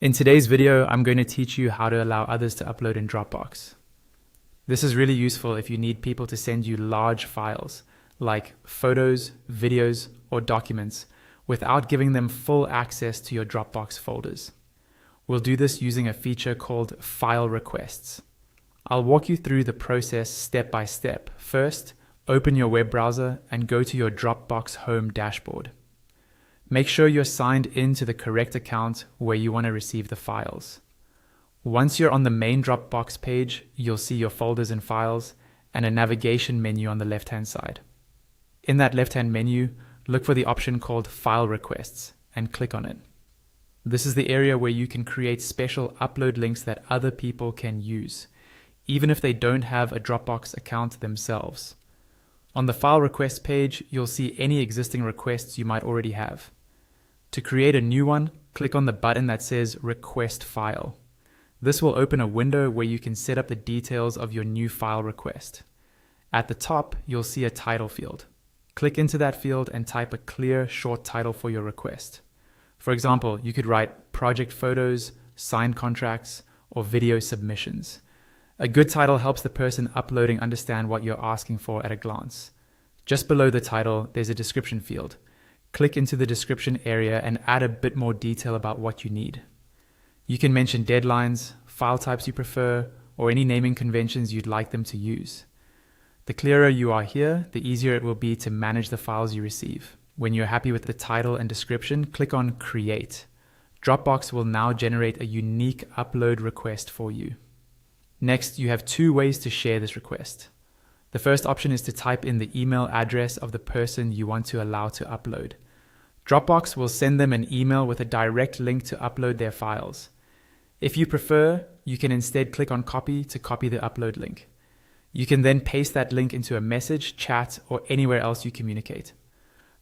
In today's video, I'm going to teach you how to allow others to upload in Dropbox. This is really useful if you need people to send you large files, like photos, videos, or documents, without giving them full access to your Dropbox folders. We'll do this using a feature called File Requests. I'll walk you through the process step by step. First, open your web browser and go to your Dropbox Home dashboard. Make sure you're signed in to the correct account where you want to receive the files. Once you're on the main Dropbox page, you'll see your folders and files and a navigation menu on the left-hand side. In that left-hand menu, look for the option called File Requests and click on it. This is the area where you can create special upload links that other people can use, even if they don't have a Dropbox account themselves. On the File Requests page, you'll see any existing requests you might already have. To create a new one, click on the button that says Request File. This will open a window where you can set up the details of your new file request. At the top, you'll see a title field. Click into that field and type a clear, short title for your request. For example, you could write Project Photos, Signed Contracts, or Video Submissions. A good title helps the person uploading understand what you're asking for at a glance. Just below the title, there's a description field. Click into the description area and add a bit more detail about what you need. You can mention deadlines, file types you prefer, or any naming conventions you'd like them to use. The clearer you are here, the easier it will be to manage the files you receive. When you're happy with the title and description, click on Create. Dropbox will now generate a unique upload request for you. Next, you have two ways to share this request. The first option is to type in the email address of the person you want to allow to upload. Dropbox will send them an email with a direct link to upload their files. If you prefer, you can instead click on Copy to copy the upload link. You can then paste that link into a message, chat, or anywhere else you communicate.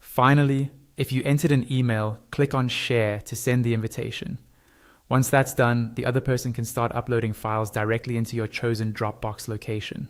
Finally, if you entered an email, click on Share to send the invitation. Once that's done, the other person can start uploading files directly into your chosen Dropbox location.